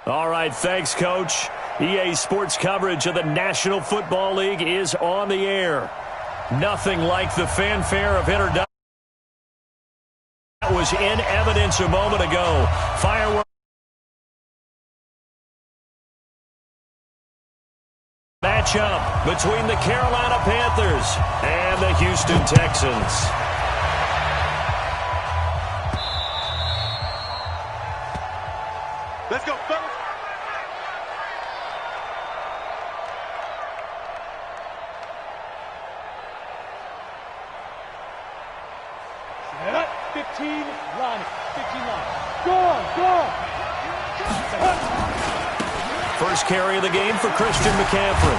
All right, thanks, Coach. EA Sports coverage of the National Football League is on the air. Nothing like the fanfare of introduction that was in evidence a moment ago. Fireworks. Matchup between the Carolina Panthers and the Houston Texans. Let's go, fellas. Set up. 15 line. 15 line. Go. First carry of the game for Christian McCaffrey.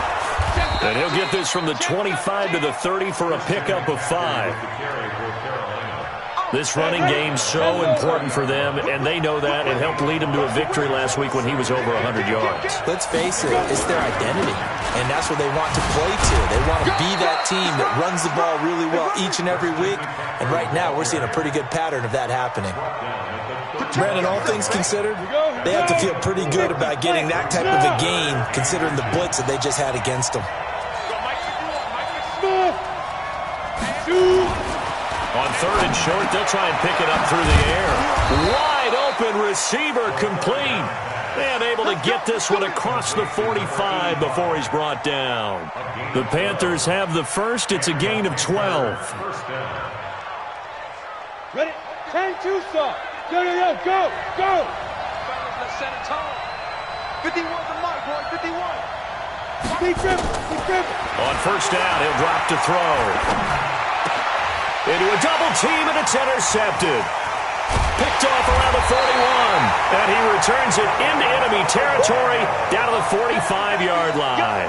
And he'll get this from the 25 to the 30 for a pickup of 5. This running game's so important for them, and they know that. It helped lead them to a victory last week when he was over 100 yards. Let's face it, it's their identity, and that's what they want to play to. They want to be that team that runs the ball really well each and every week, and right now we're seeing a pretty good pattern of that happening. Brandon, all things considered, they have to feel pretty good about getting that type of a gain, considering the blitz that they just had against them. On 3rd and short, they'll try and pick it up through the air. Wide open receiver complete. And able to get this one across the 45 before he's brought down. The Panthers have the first. It's a gain of 12. Ready? 10-2, sir. Go. Let's set a tone. 51 the mark, boy. 51. Keep driven. On first down, he'll drop to throw. Into a double team, and it's intercepted. Picked off around the 41. And he returns it into enemy territory down to the 45-yard line.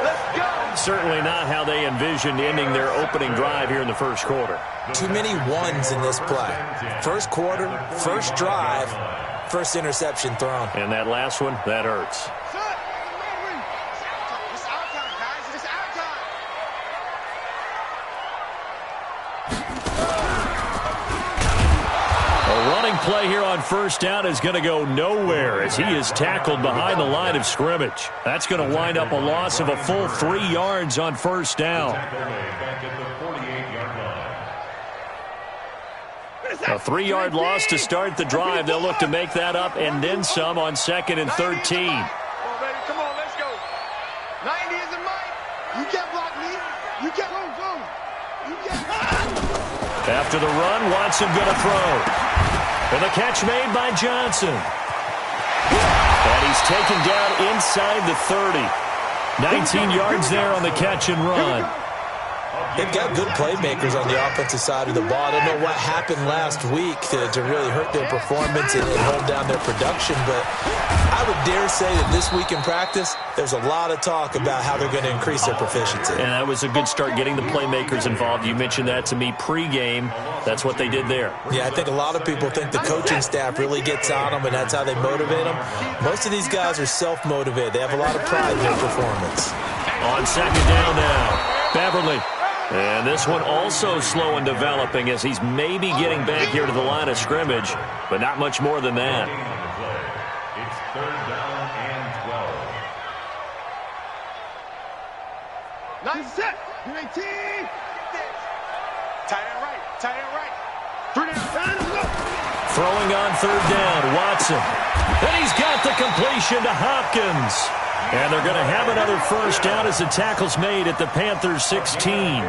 Let's go. Certainly not how they envisioned ending their opening drive here in the first quarter. Too many ones in this play. First quarter, first drive, first interception thrown. And that last one, that hurts. Play here on first down is going to go nowhere as he is tackled behind the line of scrimmage. That's going to wind up a loss of a full 3 yards on first down. A 3-yard loss to start the drive. They'll look to make that up and then some on 2nd and 13. Come on, let's go. 90 is a mic. You can't block me. You can't go. You can't. After the run, Watson going to throw. And the catch made by Johnson. And he's taken down inside the 30. 19 yards there on the catch and run. They've got good playmakers on the offensive side of the ball. I don't know what happened last week to really hurt their performance and hold down their production, but I would dare say that this week in practice, there's a lot of talk about how they're going to increase their proficiency. And that was a good start, getting the playmakers involved. You mentioned that to me pregame. That's what they did there. Yeah, I think a lot of people think the coaching staff really gets on them, and that's how they motivate them. Most of these guys are self-motivated. They have a lot of pride in their performance. On 2nd down now, Beverly. And this one also slow in developing as he's maybe getting back here to the line of scrimmage, but not much more than that. It's 3rd down and 12. Nice set. You ain't team. Tight end right. 3 down. Throwing on 3rd down, Watson. And he's got the completion to Hopkins. And they're going to have another first down as the tackle's made at the Panthers 16.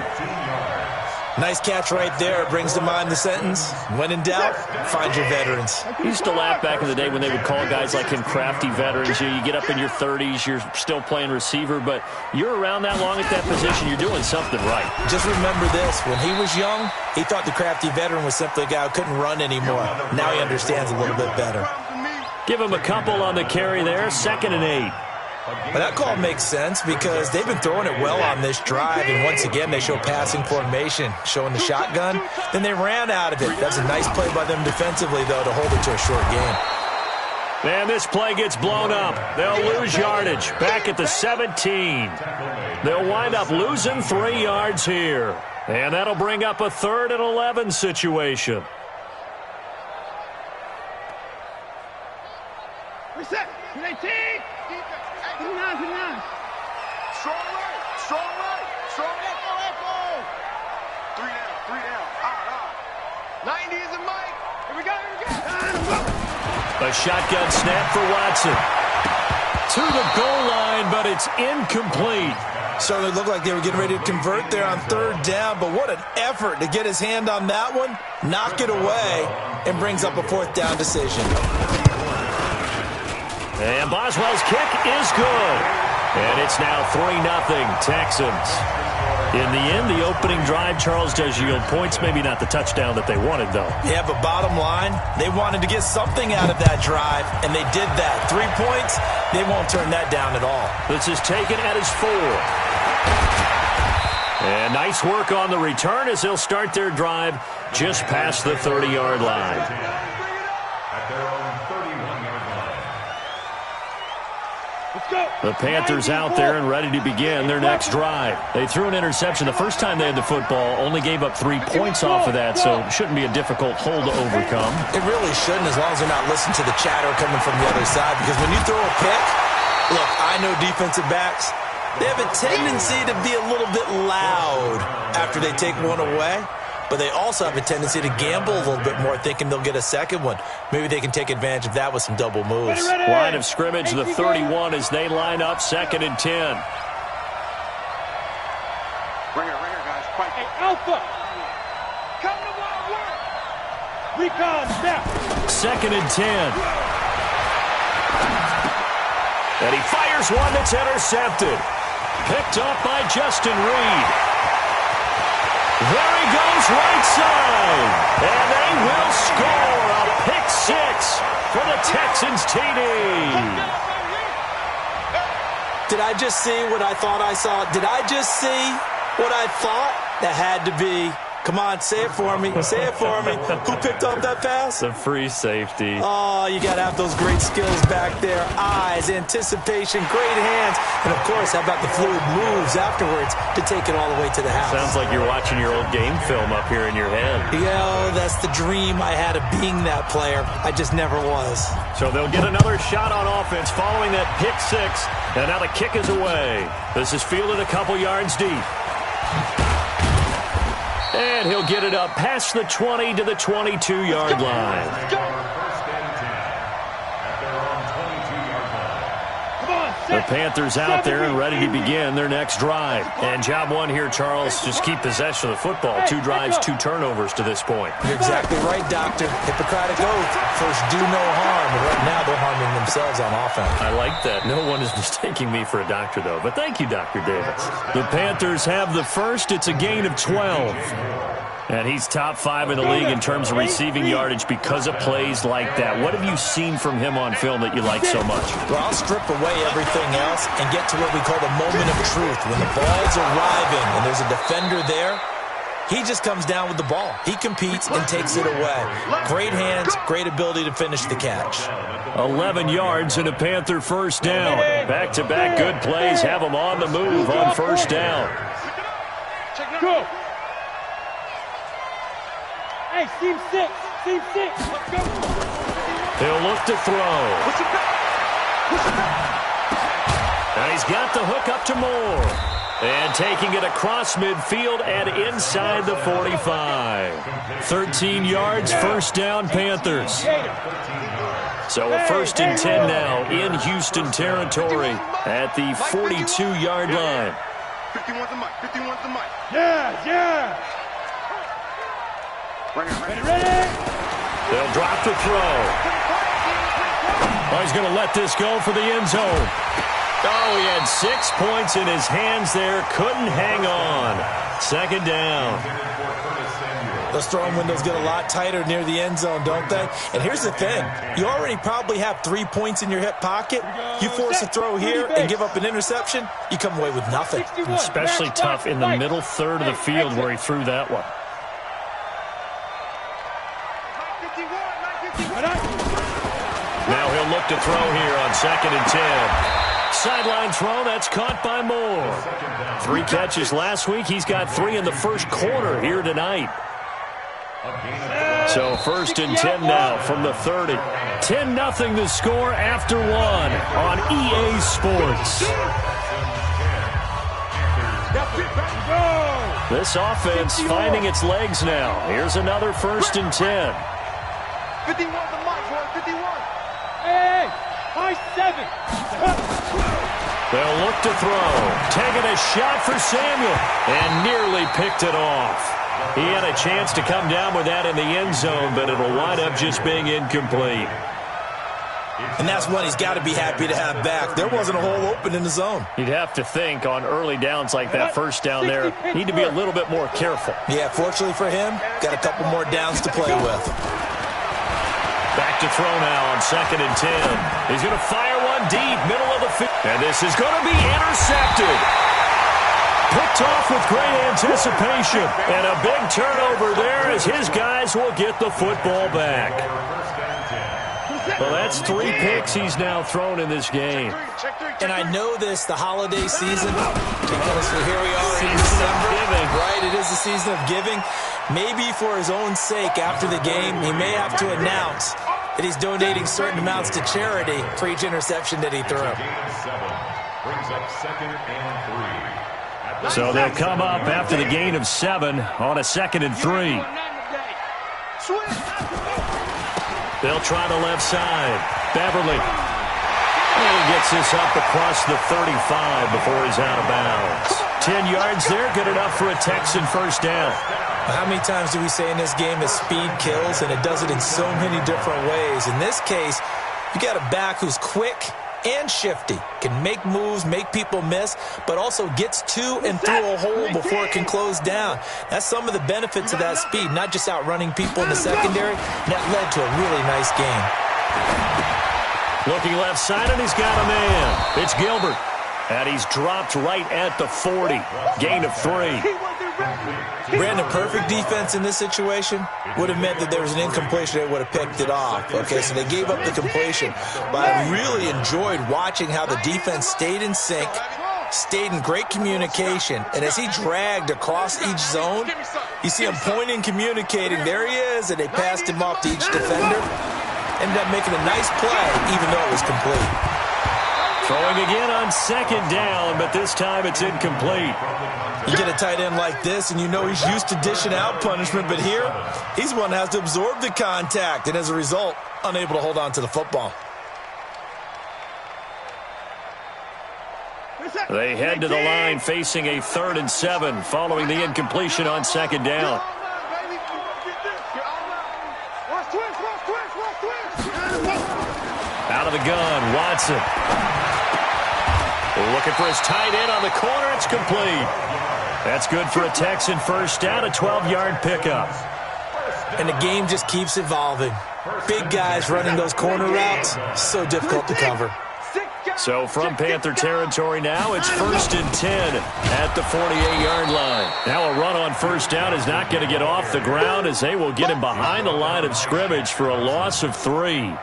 Nice catch right there. Brings to mind the sentence, when in doubt, find your veterans. I used to laugh back in the day when they would call guys like him crafty veterans. You get up in your 30s, you're still playing receiver, but you're around that long at that position, you're doing something right. Just remember this, when he was young, he thought the crafty veteran was simply a guy who couldn't run anymore. Now he understands a little bit better. Give him a couple on the carry there, 2nd and 8. But that call makes sense because they've been throwing it well on this drive, and once again they show passing formation, showing the shotgun. Then they ran out of it. That's a nice play by them defensively, though, to hold it to a short game. And this play gets blown up. They'll lose yardage back at the 17. They'll wind up losing 3 yards here. And that'll bring up a 3rd and 11 situation. Reset. 218. Strong right. Strong right. Strong echo. 3 down. Out. 90 is the mic. Here we go. A shotgun snap for Watson. To the goal line, but it's incomplete. Certainly looked like they were getting ready to convert there on 3rd down, but what an effort to get his hand on that one, knock it away, and brings up a 4th down decision. And Boswell's kick is good. And it's now 3-0 Texans. In the end, the opening drive, Charles, does yield points. Maybe not the touchdown that they wanted, though. Yeah, but bottom line, they wanted to get something out of that drive, and they did that. 3 points, they won't turn that down at all. This is taken at his 4. And nice work on the return as they'll start their drive just past the 30-yard line. At their own 31-yard line. Let's go. The Panthers out there and ready to begin their next drive. They threw an interception the first time they had the football, only gave up 3 points off of that, so it shouldn't be a difficult hole to overcome. It really shouldn't, as long as they're not listening to the chatter coming from the other side, because when you throw a pick, look, I know defensive backs, they have a tendency to be a little bit loud after they take one away, but they also have a tendency to gamble a little bit more, thinking they'll get a second one. Maybe they can take advantage of that with some double moves. Line of scrimmage, the 31 as they line up, 2nd and 10. Right here, guys. Fight. Hey, Alpha. Come to wild work. Recon, snap. 2nd and 10. And he fires one that's intercepted. Picked up by Justin Reed. There he goes, right side. And they will score a pick 6 for the Texans TD. Did I just see what I thought I saw? Did I just see what I thought? That had to be. Come on, say it for me. Say it for me. Who picked up that pass? A free safety. Oh, you got to have those great skills back there. Eyes, anticipation, great hands. And, of course, how about the fluid moves afterwards to take it all the way to the house? Sounds like you're watching your old game film up here in your head. Yeah, that's the dream I had of being that player. I just never was. So they'll get another shot on offense following that pick 6. And now the kick is away. This is fielded a couple yards deep. And he'll get it up past the 20 to the 22-yard line. The Panthers out there and ready to begin their next drive. And job one here, Charles, just keep possession of the football. 2 drives, 2 turnovers to this point. You're exactly right, Doctor. Hippocratic oath. First, do no harm. And right now, they're harming themselves on offense. I like that. No one is mistaking me for a doctor, though. But thank you, Dr. Davis. The Panthers have the first. It's a gain of 12. And he's top 5 in the league in terms of receiving yardage because of plays like that. What have you seen from him on film that you like so much? Well, I'll strip away everything else and get to what we call the moment of truth. When the ball's arriving and there's a defender there, he just comes down with the ball. He competes and takes it away. Great hands, great ability to finish the catch. 11 yards and a Panther first down. Back-to-back good plays have him on the move on first down. Go. Hey, team 6. Team 6. Let's go. He'll look to throw. And he's got the hook up to Moore. And taking it across midfield and inside the 45. 13 yards, first down, Panthers. So a 1st and 10 now in Houston territory at the 42-yard line. 51's the mic. 51's the mic. Yeah. Ready. They'll drop the throw. Oh, he's going to let this go for the end zone. Oh, he had 6 points in his hands there. Couldn't hang on. 2nd down. Those throwing windows get a lot tighter near the end zone, don't they? And here's the thing. You already probably have 3 points in your hip pocket. You force a throw here and give up an interception, you come away with nothing. Especially tough in the middle third of the field where he threw that one. Now he'll look to throw here on 2nd and 10. Sideline throw, that's caught by Moore. 3 catches last week. He's got 3 in the first quarter here tonight. So 1st and 10 now from the 30. 10-0 the score after one on EA Sports. This offense finding its legs now. Here's another 1st and 10. 51 the mark, boy. 51. Hey, high 7. They'll look to throw. Taking a shot for Samuel. And nearly picked it off. He had a chance to come down with that in the end zone, but it'll wind up just being incomplete. And that's one he's got to be happy to have back. There wasn't a hole open in the zone. You'd have to think on early downs like that, first down there, need to be a little bit more careful. Yeah, fortunately for him, got a couple more downs to play with. Back to throw now on 2nd and 10. He's going to fire one deep, middle of the field. And this is going to be intercepted. Picked off with great anticipation. And a big turnover there as his guys will get the football back. Well, that's 3 picks he's now thrown in this game. And I know this, the holiday season, because here we are in Season of December. giving. Right, it is the season of giving. Maybe for his own sake after the game, he may have to announce that he's donating certain amounts to charity for each interception that he threw. Brings up 2nd and 3. So they'll come up after the gain of 7 on a 2nd and 3. They'll try the left side. Beverly. And he gets this up across the 35 before he's out of bounds. 10 yards there, good enough for a Texan first down. How many times do we say in this game that speed kills, and it does it in so many different ways? In this case, you got a back who's quick and shifty, can make moves, make people miss, but also gets to and through a hole before it can close down. That's some of the benefits of that speed, not just outrunning people in the secondary. And that led to a really nice game. Looking left side, and he's got a man. It's Gilbert. And he's dropped right at the 40. Gain of 3. Brandon, perfect defense in this situation would have meant that there was an incompletion that would have picked it off. Okay, so they gave up the completion. But I really enjoyed watching how the defense stayed in sync, stayed in great communication. And as he dragged across each zone, you see him pointing, communicating. There he is, and they passed him off to each defender. Ended up making a nice play, even though it was complete. Throwing again on 2nd down, but this time it's incomplete. You get a tight end like this, and you know he's used to dishing out punishment, but here, he's one that has to absorb the contact, and as a result, unable to hold on to the football. They head to the line facing a 3rd and 7 following the incompletion on 2nd down. Out of the gun, Watson. Looking for his tight end on the corner. It's complete. That's good for a Texan first down, a 12-yard pickup. And the game just keeps evolving. Big guys running those corner routes, so difficult to cover. So from Panther territory now, it's 1st and 10 at the 48-yard line. Now a run on 1st down is not going to get off the ground as they will get him behind the line of scrimmage for a loss of 3.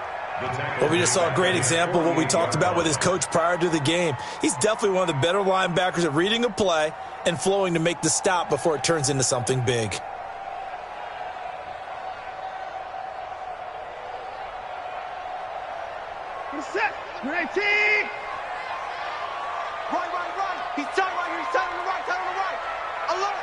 Well, we just saw a great example of what we talked about with his coach prior to the game. He's definitely one of the better linebackers at reading a play and flowing to make the stop before it turns into something big. Set. 19. Right. He's tight right here. He's tight on the right. Alert.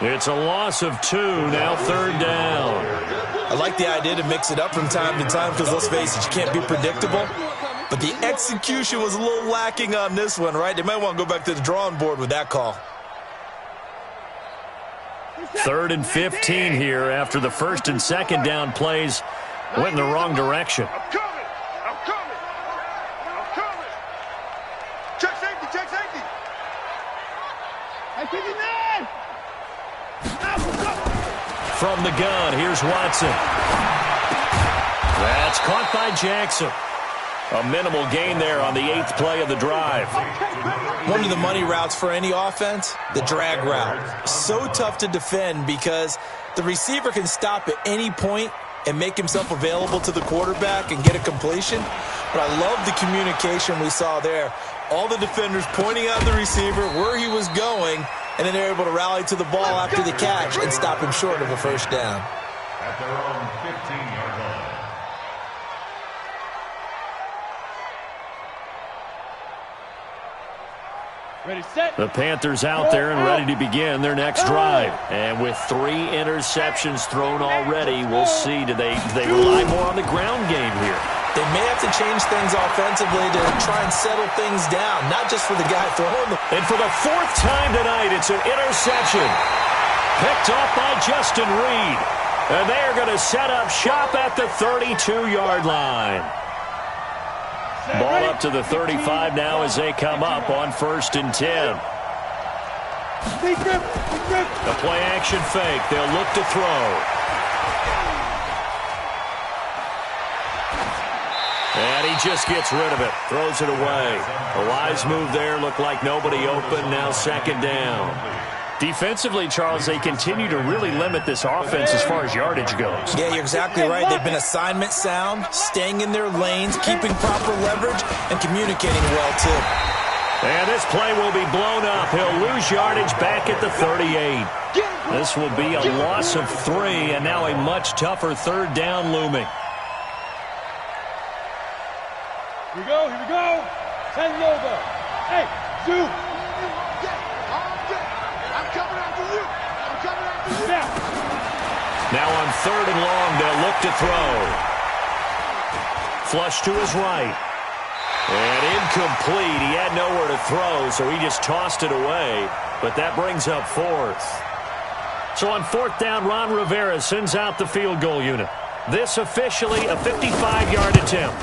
It's a loss of 2, now 3rd down. I like the idea to mix it up from time to time because, let's face it, you can't be predictable. But the execution was a little lacking on this one, right? They might want to go back to the drawing board with that call. 3rd and 15 here after the 1st and 2nd down plays went in the wrong direction. I'm coming. Check safety. I think he's in. From the gun, here's Watson. That's caught by Jackson. A minimal gain there on the 8th play of the drive. One of the money routes for any offense, the drag route. So tough to defend because the receiver can stop at any point and make himself available to the quarterback and get a completion. But I love the communication we saw there. All the defenders pointing out the receiver where he was going, and then they're able to rally to the ball after the catch and stop him short of a first down. At their own 15-yard line. Ready, set. The Panthers out there and ready to begin their next drive. And with 3 interceptions thrown already, we'll see. Do they rely more on the ground game here? They may have to change things offensively to try and settle things down, not just for the guy throwing them. And for the 4th time tonight, it's an interception. Picked off by Justin Reed. And they are going to set up shop at the 32-yard line. Ball up to the 35 now as they come up on 1st and 10. The play-action fake. They'll look to throw. And he just gets rid of it. Throws it away. A wise move there. Looked like nobody open. Now 2nd down. Defensively, Charles, they continue to really limit this offense as far as yardage goes. Yeah, you're exactly right. They've been assignment sound, staying in their lanes, keeping proper leverage, and communicating well, too. And this play will be blown up. He'll lose yardage back at the 38. This will be a loss of 3, and now a much tougher 3rd down looming. Here we go, here we go. 10 logo. Hey, Zoo. Now on 3rd and long, they'll look to throw. Flush to his right. And incomplete. He had nowhere to throw, so he just tossed it away. But that brings up 4th. So on 4th down, Ron Rivera sends out the field goal unit. This officially a 55-yard attempt.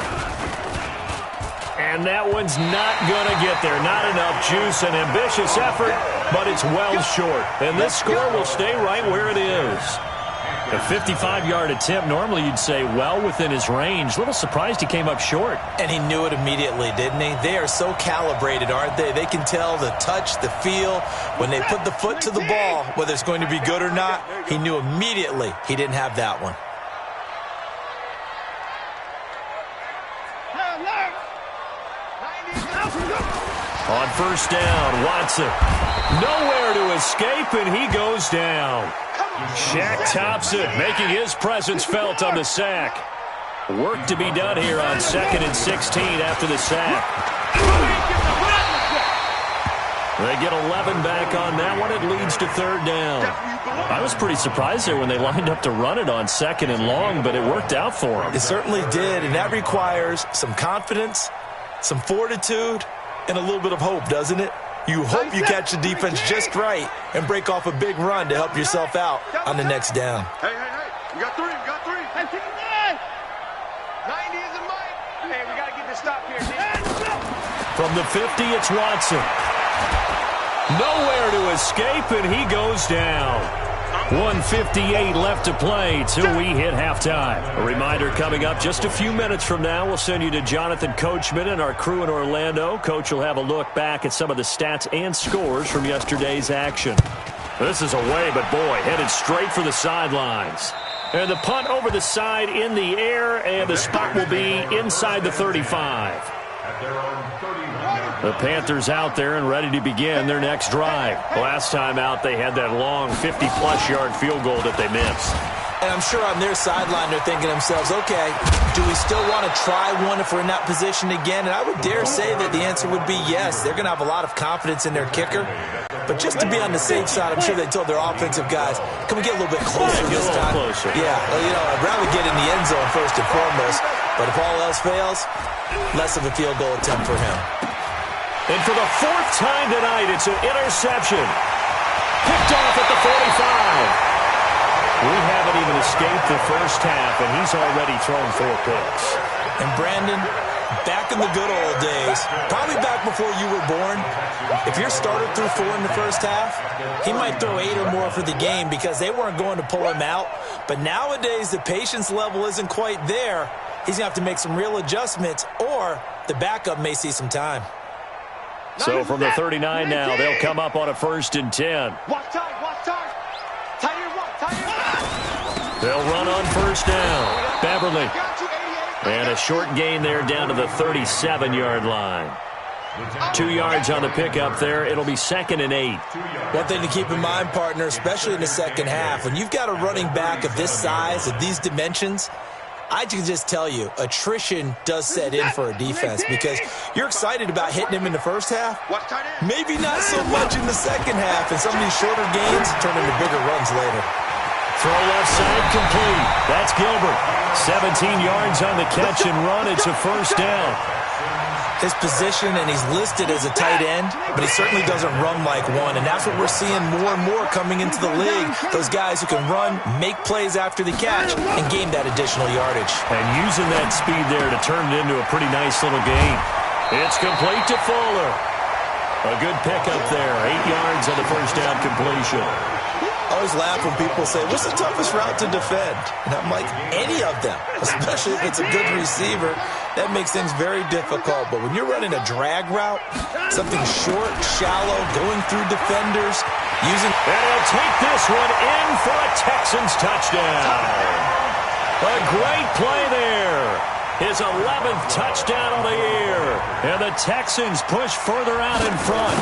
And that one's not going to get there. Not enough juice, an ambitious effort, but it's well short. And this score will stay right where it is. A 55-yard attempt, normally you'd say well within his range. A little surprised he came up short. And he knew it immediately, didn't he? They are so calibrated, aren't they? They can tell the touch, the feel. When they put the foot to the ball, whether it's going to be good or not, he knew immediately he didn't have that one. On 1st down, Watson. Nowhere to escape, and he goes down. Shaq Thompson making his presence felt on the sack. Work to be done here on 2nd and 16 after the sack. They get 11 back on that one. It leads to 3rd down. I was pretty surprised there when they lined up to run it on 2nd and long, but it worked out for them. It certainly did, and that requires some confidence, some fortitude, and a little bit of hope, doesn't it? You hope you catch the defense just right and break off a big run to help yourself out on the next down. Hey, you got 3, you got 3. Hey, 90 isn't mine. Hey, we got to get this stop here. From the 50, it's Watson. Nowhere to escape, and he goes down. 1:58 left to play till we hit halftime. A reminder coming up just a few minutes from now. We'll send you to Jonathan Coachman and our crew in Orlando. Coach will have a look back at some of the stats and scores from yesterday's action. This is away, but boy, headed straight for the sidelines. And the punt over the side in the air, and the spot will be inside the 35. At their own 31. The Panthers out there and ready to begin their next drive. Last time out, they had that long 50-plus yard field goal that they missed. And I'm sure on their sideline they're thinking to themselves, okay, do we still want to try one if we're in that position again? And I would dare say that the answer would be yes. They're going to have a lot of confidence in their kicker. But just to be on the safe side, I'm sure they told their offensive guys, can we get a little bit closer this time? Closer. Yeah, well, you know, I'd rather get in the end zone first and foremost. But if all else fails, less of a field goal attempt for him. And for the 4th time tonight, it's an interception. Picked off at the 45. We haven't even escaped the first half, and he's already thrown 4 picks. And Brandon, back in the good old days, probably back before you were born, if your starter threw 4 in the first half, he might throw 8 or more for the game because they weren't going to pull him out. But nowadays, the patience level isn't quite there. He's going to have to make some real adjustments, or the backup may see some time. So from the 39 now, they'll come up on a 1st and 10. Watch time. They'll run on 1st down. Beverly. And a short gain there down to the 37-yard line. 2 yards on the pickup there. It'll be 2nd and 8. One thing to keep in mind, partner, especially in the second half, when you've got a running back of this size, of these dimensions, I can just tell you, attrition does set in for a defense because you're excited about hitting him in the first half. Maybe not so much in the second half, and some of these shorter gains turn into bigger runs later. Throw left side complete. That's Gilbert. 17 yards on the catch and run. It's a first down. His position, and he's listed as a tight end, but he certainly doesn't run like one, and that's what we're seeing more and more coming into the league. Those guys who can run, make plays after the catch, and gain that additional yardage. And using that speed there to turn it into a pretty nice little gain. It's complete to Fuller. A good pickup there. 8 yards on the first down completion. I always laugh when people say, what's the toughest route to defend? And I'm like, any of them, especially if it's a good receiver. That makes things very difficult. But when you're running a drag route, something short, shallow, going through defenders, using... And he'll take this one in for a Texans touchdown. A great play there. His 11th touchdown of the year. And the Texans push further out in front.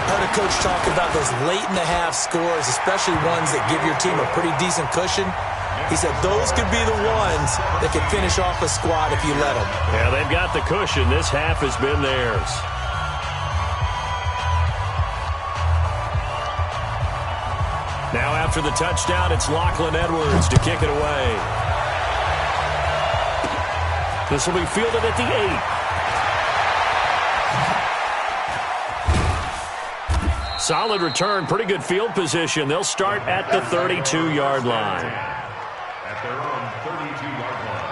I heard a coach talk about those late-in-the-half scores, especially ones that give your team a pretty decent cushion. He said those could be the ones that could finish off a squad if you let them. Yeah, they've got the cushion. This half has been theirs. Now after the touchdown, it's Lachlan Edwards to kick it away. This will be fielded at the 8. Solid return, pretty good field position. They'll start at the 32-yard line. At their own 32-yard line.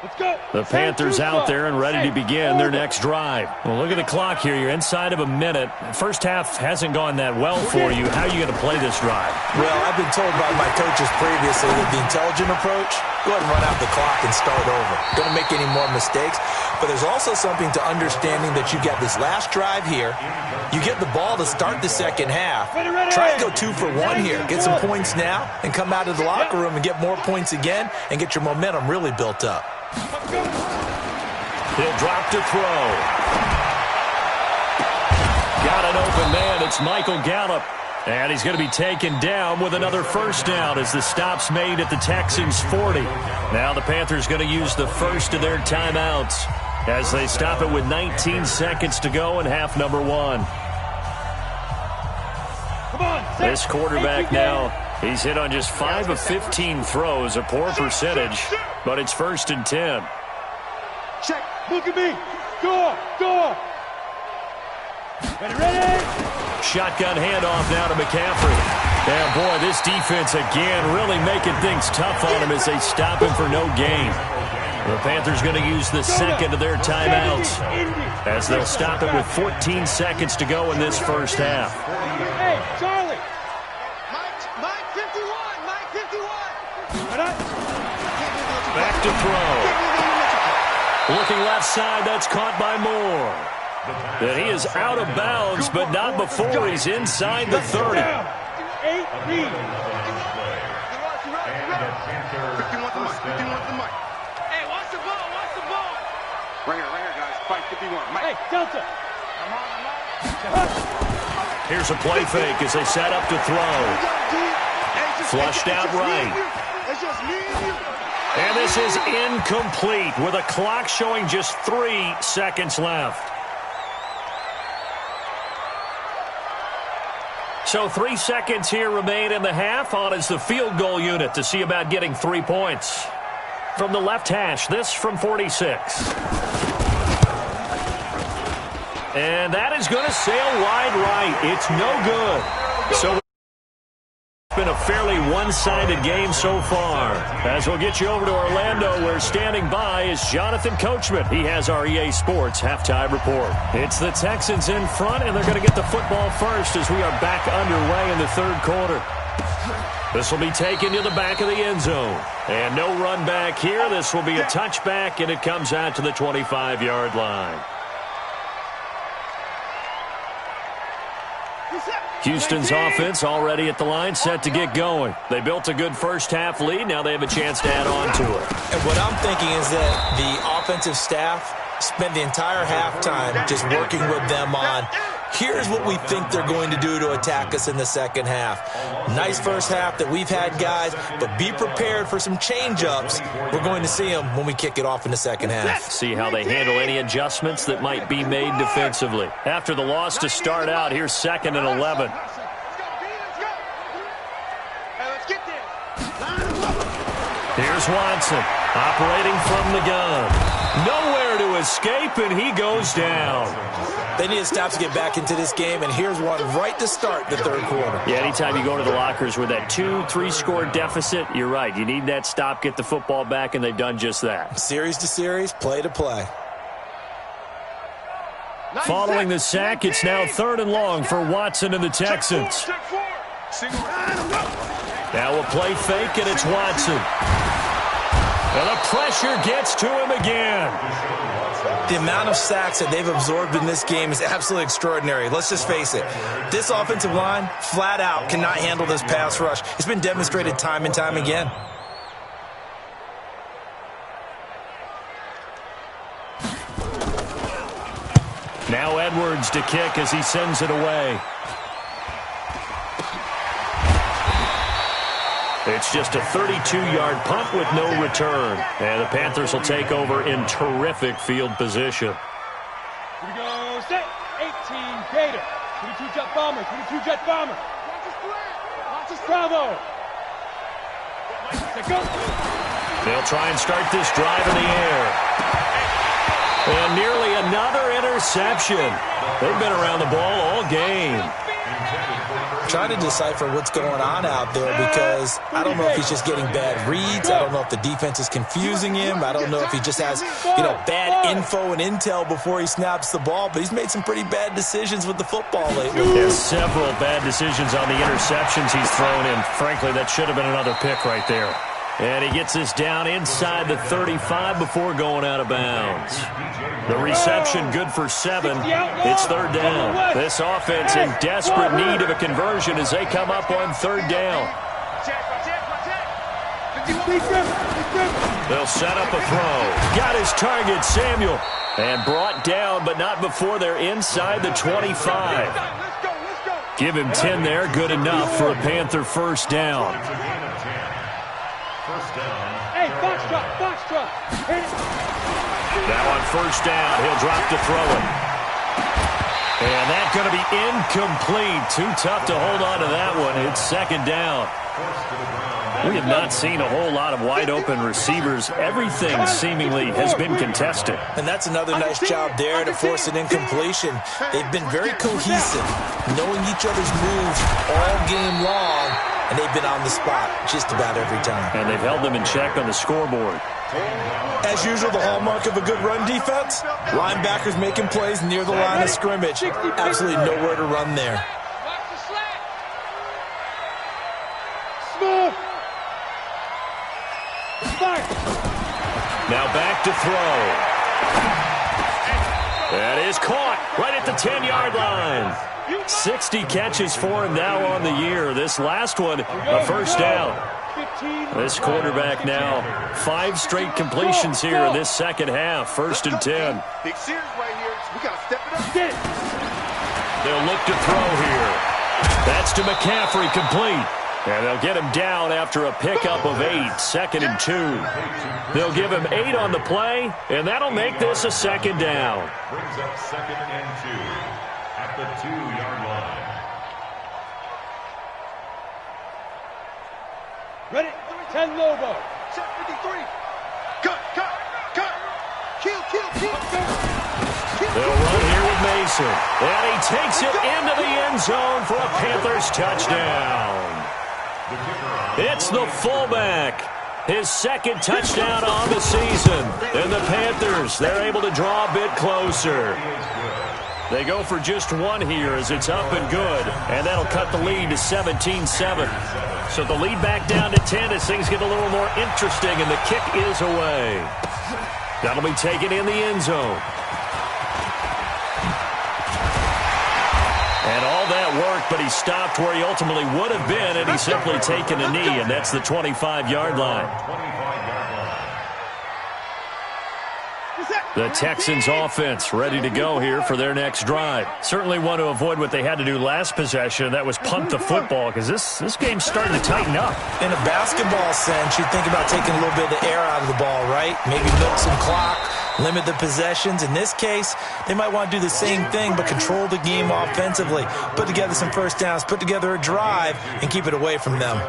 Let's go. The Panthers out there and ready to begin their next drive. Well, look at the clock here. You're inside of a minute. First half hasn't gone that well for you. How are you going to play this drive? Well, I've been told by my coaches previously that the intelligent approach, go ahead and run out the clock and start over. Don't make any more mistakes. But there's also something to understanding that you got this last drive here. You get the ball to start the second half. Try and go 2 for 1 here. Get some points now and come out of the locker room and get more points again and get your momentum really built up. He'll drop to throw. Got an open man. It's Michael Gallup. And he's going to be taken down with another first down as the stop's made at the Texans' 40. Now the Panthers going to use the first of their timeouts as they stop it with 19 seconds to go in half number 1. This quarterback now, he's hit on just 5 of 15 throws, a poor percentage, but it's 1st and 10. Check. Look at me. Go. Ready. Shotgun handoff now to McCaffrey. And boy, this defense again really making things tough on him as they stop him for no gain. The Panthers going to use the second of their timeouts as they'll stop it with 14 seconds to go in this first half. Hey, Charlie. Mike 51. Mike 51. Back to throw. Looking left side, that's caught by Moore. And he is out of bounds, but not before he's inside the 30. 8 lead. 51 to Mike. 51 to Mike. Hey, watch the ball. Right here, guys. Fight 51. Mike. Hey, Delta. Here's a play fake as they set up to throw. Flushed out right. It's just me and you. And this is incomplete with a clock showing just 3 seconds left. So 3 seconds here remain in the half. On is the field goal unit to see about getting 3 points. From the left hash, this from 46. And that is going to sail wide right. It's no good. So it's been a fairly one-sided game so far. As we'll get you over to Orlando, where standing by is Jonathan Coachman. He has our EA Sports halftime report. It's the Texans in front, and they're going to get the football first as we are back underway in the third quarter. This will be taken to the back of the end zone. And no run back here. This will be a touchback, and it comes out to the 25-yard line. Houston's offense already at the line, set to get going. They built a good first-half lead. Now they have a chance to add on to it. And what I'm thinking is that the offensive staff spent the entire halftime just working with them on, here's what we think they're going to do to attack us in the second half. Nice first half that we've had, guys, but be prepared for some change-ups. We're going to see them when we kick it off in the second half. See how they handle any adjustments that might be made defensively. After the loss to start out, here's 2nd and 11. Here's Watson, operating from the gun. Nowhere to escape, and he goes down. They need to stop to get back into this game, and here's one right to start the third quarter. Yeah, anytime you go to the lockers with that 2-3 score deficit, you're right. You need that stop, get the football back, and they've done just that. Series to series, play to play. Following the sack, it's now 3rd and long for Watson and the Texans. Now a play fake, and it's Watson. And the pressure gets to him again. The amount of sacks that they've absorbed in this game is absolutely extraordinary. Let's just face it. This offensive line, flat out, cannot handle this pass rush. It's been demonstrated time and time again. Now Edwards to kick as he sends it away. It's just a 32-yard punt with no return. And the Panthers will take over in terrific field position. Here we go, set. 18 Gator. 22 Jet Bomber. 22 Jet Bomber. Bravo. Go. They'll try and start this drive in the air. And nearly another interception. They've been around the ball all game. Trying to decipher what's going on out there because I don't know if he's just getting bad reads. I don't know if the defense is confusing him. I don't know if he just has, bad info and intel before he snaps the ball. But he's made some pretty bad decisions with the football lately. There's several bad decisions on the interceptions he's thrown in. Frankly, that should have been another pick right there. And he gets this down inside the 35 before going out of bounds. The reception good for 7. It's 3rd down. This offense in desperate need of a conversion as they come up on 3rd down. They'll set up a throw. Got his target, Samuel. And brought down, but not before they're inside the 25. Give him 10 there. Good enough for a Panther first down. Hey, Foxtrot. Now on 1st down, he'll drop to throw it. And that's going to be incomplete. Too tough to hold on to that one. It's 2nd down. We have not seen a whole lot of wide-open receivers. Everything seemingly has been contested. And that's another nice job there to force an incompletion. They've been very cohesive, knowing each other's moves all game long, and they've been on the spot just about every time. And they've held them in check on the scoreboard. As usual, the hallmark of a good run defense, linebackers making plays near the line of scrimmage. Absolutely nowhere to run there. Smooth. Now back to throw. That is caught right at the 10-yard line. 60 catches for him now on the year. This last one, a first down. This quarterback now, 5 straight completions here in this second half. 1st and 10. Big series right here. We got to step it up. They'll look to throw here. That's to McCaffrey, complete. And they'll get him down after a pickup of 8, 2nd and 2. They'll give him 8 on the play, and that'll make this a 2nd down. Brings up 2nd and 2 at the 2-yard line. Ready? 10 Lobo. Set 53. Cut. Kill. They'll run here with Mason. And he takes it into the end zone for a Panthers touchdown. It's the fullback. His 2nd touchdown on the season. And the Panthers, they're able to draw a bit closer. They go for just 1 here as it's up and good. And that'll cut the lead to 17-7. So the lead back down to 10 as things get a little more interesting, and the kick is away. That'll be taken in the end zone. And all that work, but he stopped where he ultimately would have been, and he's simply taken a knee, and that's the 25-yard line. The Texans offense ready to go here for their next drive. Certainly want to avoid what they had to do last possession. That was punt the football, because this game's starting to tighten up. In a basketball sense, you think about taking a little bit of the air out of the ball, right? Maybe milk some clock, limit the possessions. In this case, they might want to do the same thing, but control the game offensively. Put together some first downs, put together a drive, and keep it away from them.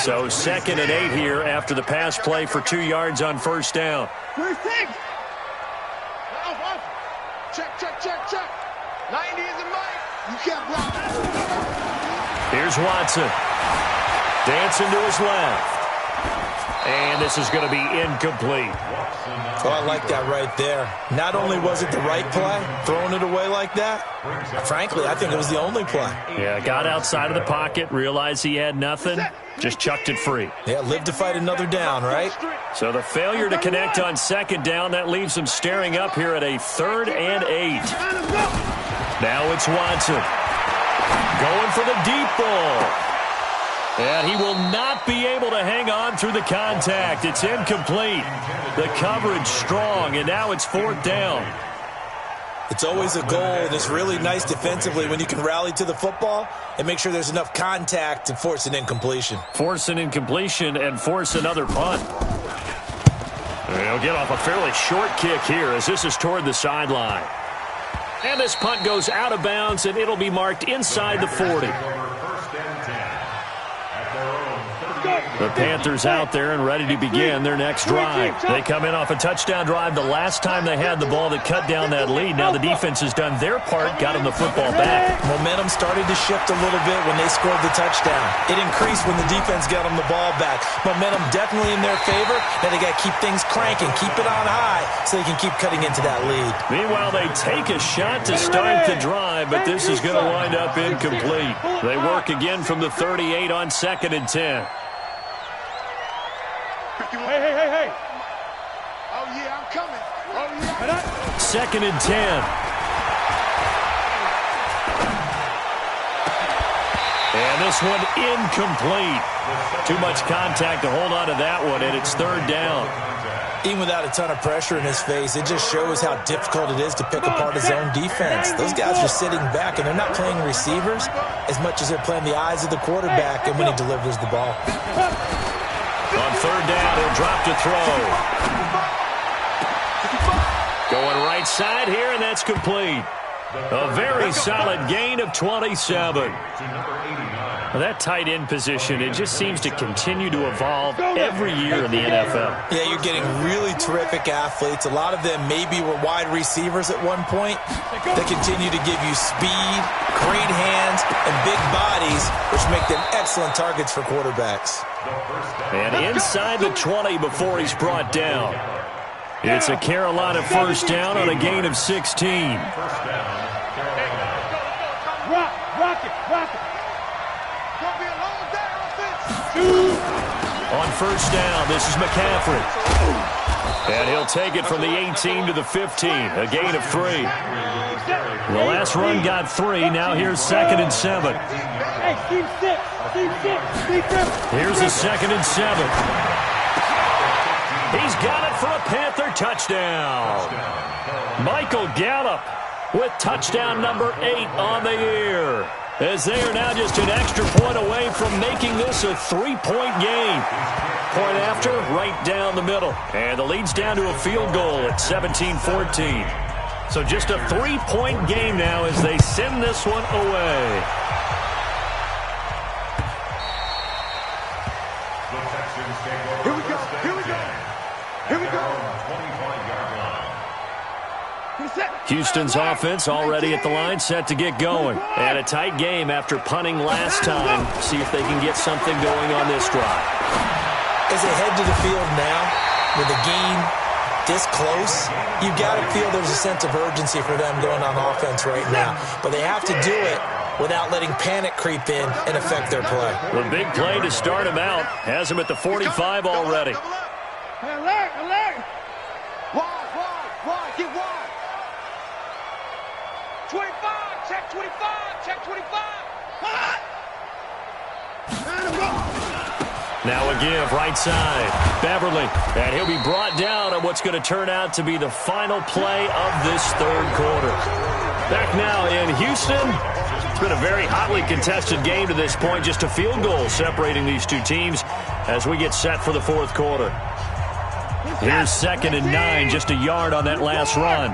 So 2nd and 8 here after the pass play for 2 yards on first down. Check, check, check, check. 90 isn't mine. You can't block. Here's Watson. Dancing to his left. And this is going to be incomplete. Oh, I like that right there. Not only was it the right play, throwing it away like that, frankly, I think it was the only play. Yeah, got outside of the pocket, realized he had nothing, just chucked it free. Yeah, live to fight another down, right? So the failure to connect on 2nd down, that leaves him staring up here at a 3rd and 8. Now it's Watson. Going for the deep ball. And he will not be able to hang on through the contact. It's incomplete. The coverage strong, and now it's 4th down. It's always a goal, and it's really nice defensively when you can rally to the football and make sure there's enough contact to force an incompletion. Force an incompletion and force another punt. He'll get off a fairly short kick here as this is toward the sideline. And this punt goes out of bounds, and it'll be marked inside the 40. The Panthers out there and ready to begin their next drive. They come in off a touchdown drive the last time they had the ball that cut down that lead. Now the defense has done their part, got them the football back. Momentum started to shift a little bit when they scored the touchdown. It increased when the defense got them the ball back. Momentum definitely in their favor. Now they got to keep things cranking, keep it on high so they can keep cutting into that lead. Meanwhile, they take a shot to start the drive, but this is going to wind up incomplete. They work again from the 38 on 2nd and 10. Hey. Oh, yeah, I'm coming. Oh, yeah. 2nd and 10. And this one incomplete. Too much contact to hold on to that one, and it's 3rd down. Even without a ton of pressure in his face, it just shows how difficult it is to pick apart his own defense. Those guys are sitting back, and they're not playing receivers as much as they're playing the eyes of the quarterback and when he delivers the ball. On 3rd down, he'll drop to throw. Going right side here, and that's complete. A very solid gain of 27. That tight end position, it just seems to continue to evolve every year in the NFL. Yeah, you're getting really terrific athletes. A lot of them maybe were wide receivers at one point. They continue to give you speed, great hands, and big bodies, which make them excellent targets for quarterbacks. And inside the 20 before he's brought down. It's a Carolina first down on a gain of 16. Rock it. On first down, this is McCaffrey. And he'll take it from the 18 to the 15, a gain of 3. The last run got 3, now here's 2nd and 7. Hey, Steve 6. Here's a 2nd and 7. He's got it for a Panther touchdown. Michael Gallup with touchdown number 8 on the year, as they are now just an extra point away from making this a 3-point game. Point after, right down the middle. And the lead's down to a field goal at 17-14. So just a 3-point game now as they send this one away. Here we go. Houston's offense already at the line, set to get going. And a tight game after punting last time. See if they can get something going on this drive. As they head to the field now, with the game this close, you've got to feel there's a sense of urgency for them going on offense right now. But they have to do it without letting panic creep in and affect their play. The big play to start him out has him at the 45 already. Alert! Wide, get wide. 25, check 25. Now a give, right side. Beverly, and he'll be brought down on what's going to turn out to be the final play of this third quarter. Back now in Houston. It's been a very hotly contested game to this point. Just a field goal separating these two teams as we get set for the fourth quarter. Here's 2nd and 9, just a yard on that last run.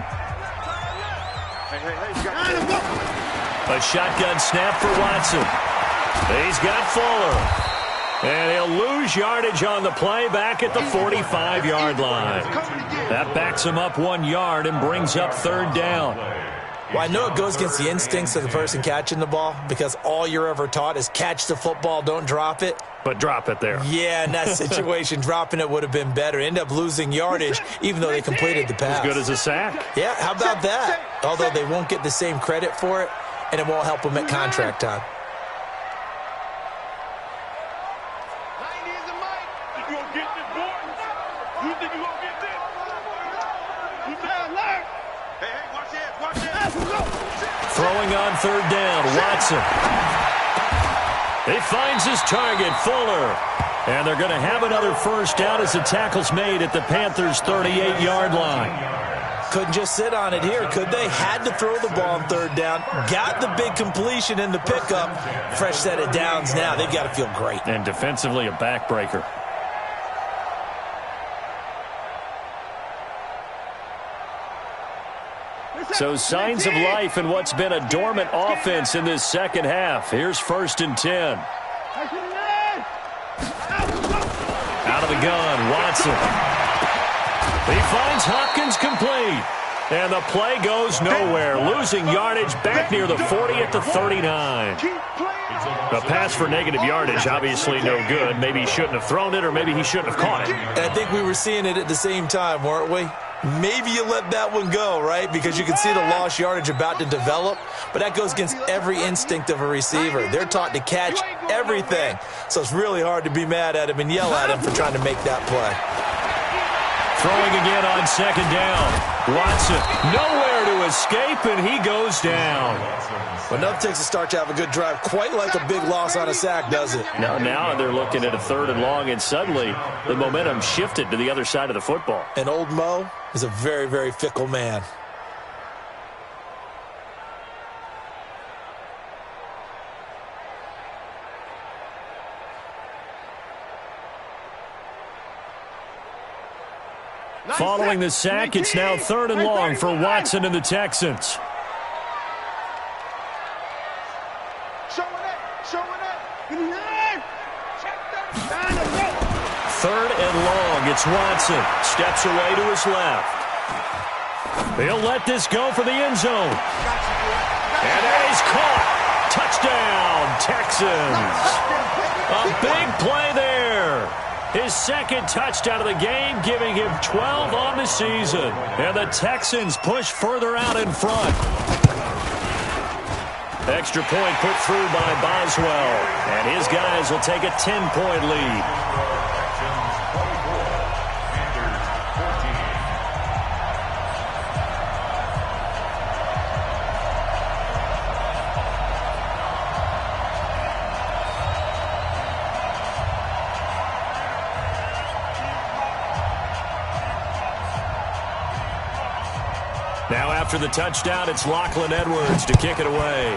A shotgun snap for Watson. He's got Fuller. And he'll lose yardage on the play back at the 45-yard line. That backs him up 1 yard and brings up 3rd down. Well, I know it goes against the instincts of the person catching the ball because all you're ever taught is catch the football, don't drop it. But drop it there. Yeah, in that situation, dropping it would have been better. End up losing yardage even though they completed the pass. As good as a sack. Yeah, how about that? Although they won't get the same credit for it, and it won't help them at contract time. Throwing on 3rd down, Watson. He finds his target, Fuller. And they're going to have another 1st down as the tackle's made at the Panthers' 38-yard line. Couldn't just sit on it here, could they? Had to throw the ball on 3rd down. Got the big completion in the pickup. Fresh set of downs now. They've got to feel great. And defensively, a backbreaker. So signs of life in what's been a dormant offense in this second half. Here's 1st and 10. Out of the gun, Watson. He finds Hopkins complete. And the play goes nowhere. Losing yardage back near the 40 at the 39. A pass for negative yardage, obviously no good. Maybe he shouldn't have thrown it, or maybe he shouldn't have caught it. And I think we were seeing it at the same time, weren't we? Maybe you let that one go, right? Because you can see the lost yardage about to develop. But that goes against every instinct of a receiver. They're taught to catch everything. So it's really hard to be mad at him and yell at him for trying to make that play. Throwing again on 2nd down. Watson nowhere to escape, and he goes down. Well, nothing takes a start to have a good drive. Quite like a big loss on a sack, does it? Now they're looking at a 3rd and long, and suddenly the momentum shifted to the other side of the football. And old Mo is a very, very fickle man. Following the sack, it's now 3rd and long for Watson and the Texans. Third and long, it's Watson. Steps away to his left. He'll let this go for the end zone. And that is caught. Touchdown, Texans. A big play there. His 2nd touchdown of the game, giving him 12 on the season. And the Texans push further out in front. Extra point put through by Boswell. And his guys will take a 10-point lead. Now after the touchdown, it's Lachlan Edwards to kick it away.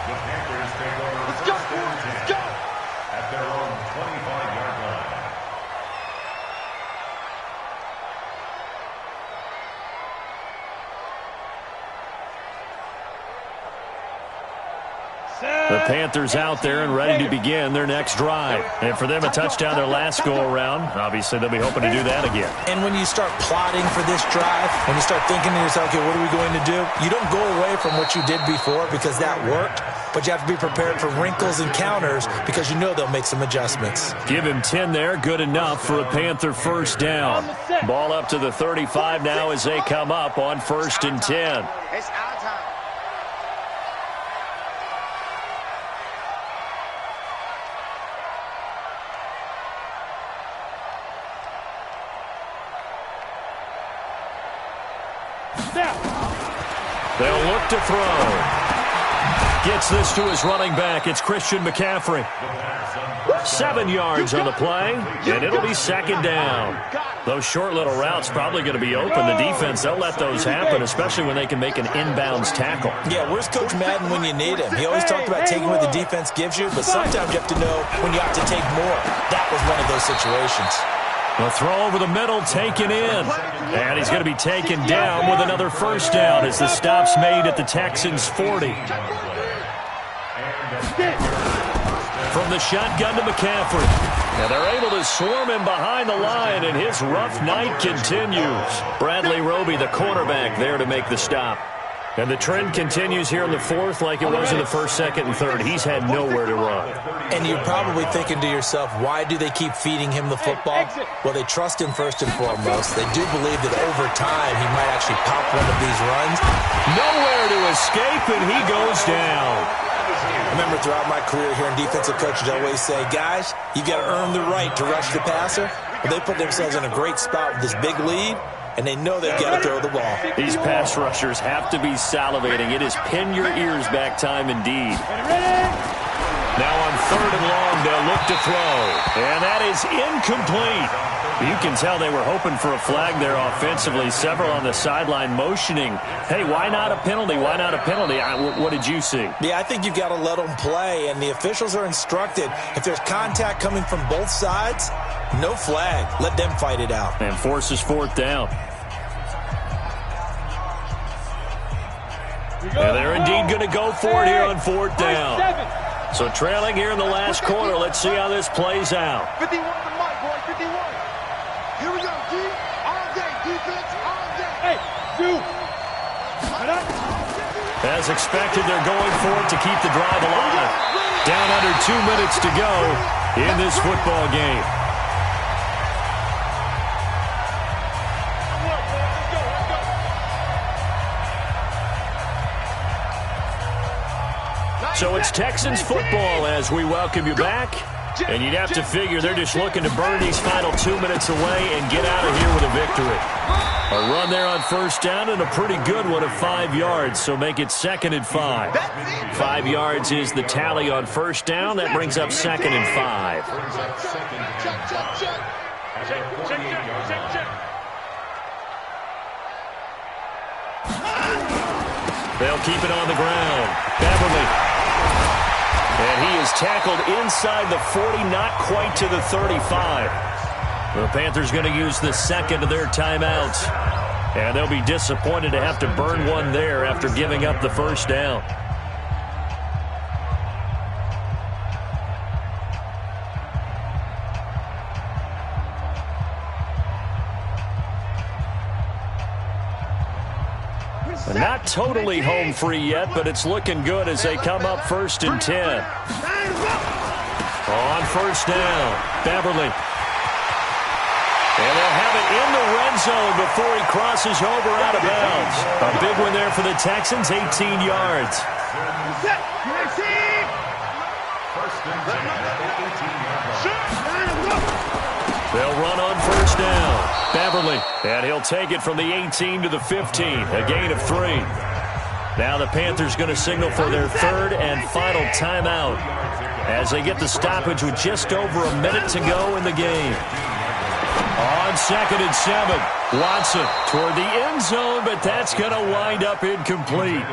The Panthers take over. Let's go! At their own 25-yard line. The Panthers out there and ready to begin their next drive. And for them, a touchdown their last go-around. Obviously, they'll be hoping to do that again. And when you start plotting for this drive, when you start thinking to yourself, okay, what are we going to do? You don't go away from what you did before because that worked, but you have to be prepared for wrinkles and counters because you know they'll make some adjustments. Give him 10 there, good enough for a Panther 1st down. Ball up to the 35 now as they come up on 1st and 10. It's our time. Snap. to throw. Gets this to his running back. It's Christian McCaffrey. 7 yards on the play, and it'll be second down. Those short little routes probably going to be open. The defense, they'll let those happen, especially when they can make an inbounds tackle. Yeah, where's Coach Madden when you need him? He always talked about taking what the defense gives you, but sometimes you have to know when you have to take more. That was one of those situations. The throw over the middle, taken in. And he's going to be taken down with another first down as the stop's made at the Texans' 40. From the shotgun to McCaffrey. And they're able to swarm him behind the line, and his rough night continues. Bradley Roby, the cornerback, there to make the stop. And the trend continues here in the fourth like it was in the first, second, and third. He's had nowhere to run. And you're probably thinking to yourself, why do they keep feeding him the football? Well, they trust him first and foremost. They do believe that over time he might actually pop one of these runs. Nowhere to escape, and he goes down. I remember throughout my career hearing defensive coaches always say, guys, you got to earn the right to rush the passer. Well, they put themselves in a great spot with this big lead, and they know they've got to throw the ball. These pass rushers have to be salivating. It is pin your ears back time indeed. Now on third and long, they'll look to throw. And that is incomplete. You can tell they were hoping for a flag there offensively. Several on the sideline motioning, hey, why not a penalty? Why not a penalty? What did you see? Yeah, I think you've got to let them play, and the officials are instructed. If there's contact coming from both sides, no flag. Let them fight it out. And forces fourth down. And they're indeed going to go for it here on fourth down. So trailing here in the last quarter. Let's see how this plays out. 51 to Mike, boy, 51. Here we go, D. All day, defense, all day. Hey, you. As expected, they're going for it to keep the drive alive. Down under 2 minutes to go in this football game. So it's Texans football as we welcome you back. And you'd have to figure they're just looking to burn these final 2 minutes away and get out of here with a victory. A run there on first down and a pretty good one of 5 yards, so make it 2nd and 5. 5 yards is the tally on first down. That brings up 2nd and 5. They'll keep it on the ground. Beverly. And he is tackled inside the 40, not quite to the 35. The Panthers going to use the second of their timeouts. And they'll be disappointed to have to burn one there after giving up the first down. Not totally home free yet, but it's looking good as they come up 1st and 10. On first down, Beverly. And they'll have it in the red zone before he crosses over out of bounds. A big one there for the Texans, 18 yards. They'll run on first down. Beverly, and he'll take it from the 18 to the 15, a gain of 3. Now the Panthers going to signal for their third and final timeout as they get the stoppage with just over a minute to go in the game. On 2nd and 7, Watson toward the end zone, but that's going to wind up incomplete.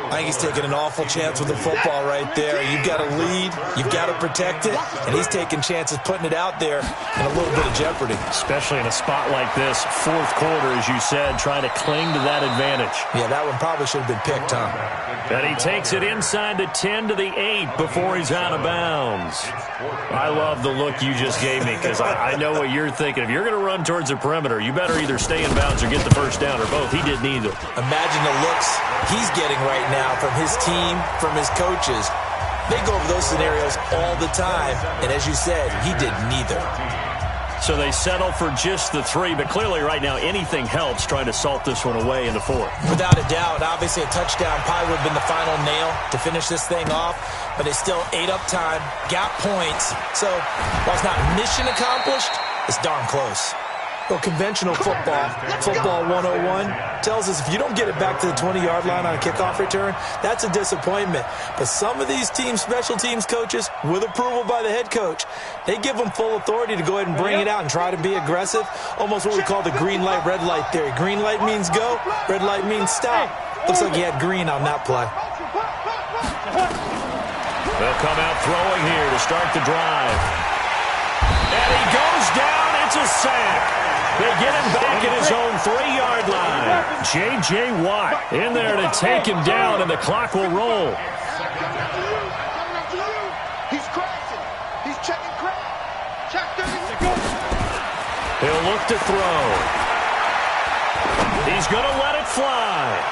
I think he's taking an awful chance with the football right there. You've got to lead, you've got to protect it, and he's taking chances putting it out there in a little bit of jeopardy. Especially in a spot like this, fourth quarter, as you said, trying to cling to that advantage. Yeah, that one probably should have been picked, huh? And he takes it inside the 10 to the 8 before he's out of bounds. I love the look you just gave me because I know what you're thinking. If you're going to run towards the perimeter, you better either stay in bounds or get the first down or both. He did neither. Imagine the looks he's getting right now from his team, from his coaches. They go over those scenarios all the time, and as you said, he did neither. So they settle for just the 3, but clearly right now anything helps trying to salt this one away in the 4th. Without a doubt, obviously a touchdown probably would have been the final nail to finish this thing off, but they still ate up time, got points. So while it's not mission accomplished, it's darn close. Well, conventional football 101, tells us if you don't get it back to the 20-yard line on a kickoff return, that's a disappointment. But some of these teams, special teams coaches, with approval by the head coach, they give them full authority to go ahead and bring it out and try to be aggressive, almost what we call the green light, red light theory. Green light means go, red light means stop. Looks like he had green on that play. They'll come out throwing here to start the drive. And he goes down. It's a sack. They get him back at his own 3-yard line. J.J. Watt in there to take him down, and the clock will roll. He's crashing. He's checking crack. Check 30. He'll look to throw. He's going to let it fly.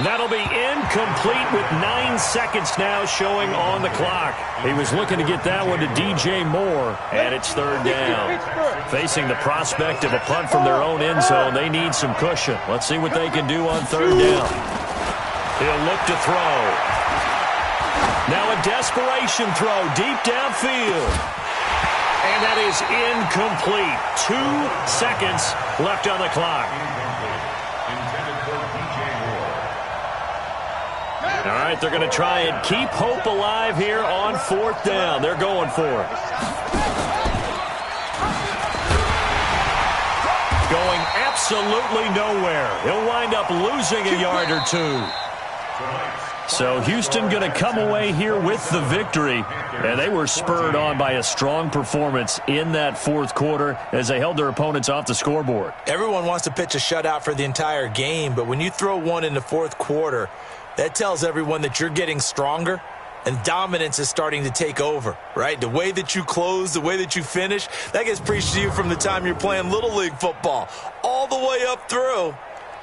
That'll be incomplete with 9 seconds now showing on the clock. He was looking to get that one to DJ Moore, and it's 3rd down. Facing the prospect of a punt from their own end zone, they need some cushion. Let's see what they can do on 3rd down. He'll look to throw. Now a desperation throw deep downfield. And that is incomplete. 2 seconds left on the clock. All right, they're going to try and keep hope alive here on 4th down. They're going for it. Going absolutely nowhere. He'll wind up losing a yard or 2. So Houston going to come away here with the victory. And they were spurred on by a strong performance in that 4th quarter as they held their opponents off the scoreboard. Everyone wants to pitch a shutout for the entire game, but when you throw one in the 4th quarter, that tells everyone that you're getting stronger and dominance is starting to take over, right? The way that you close, the way that you finish, that gets preached to you from the time you're playing Little League football all the way up through.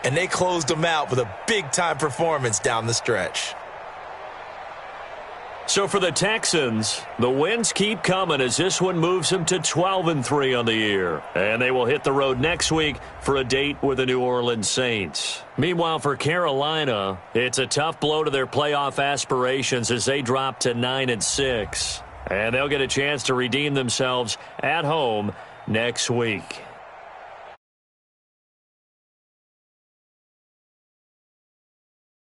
And they closed them out with a big-time performance down the stretch. So for the Texans, the wins keep coming as this one moves them to 12-3 on the year. And they will hit the road next week for a date with the New Orleans Saints. Meanwhile, for Carolina, it's a tough blow to their playoff aspirations as they drop to 9-6. And they'll get a chance to redeem themselves at home next week.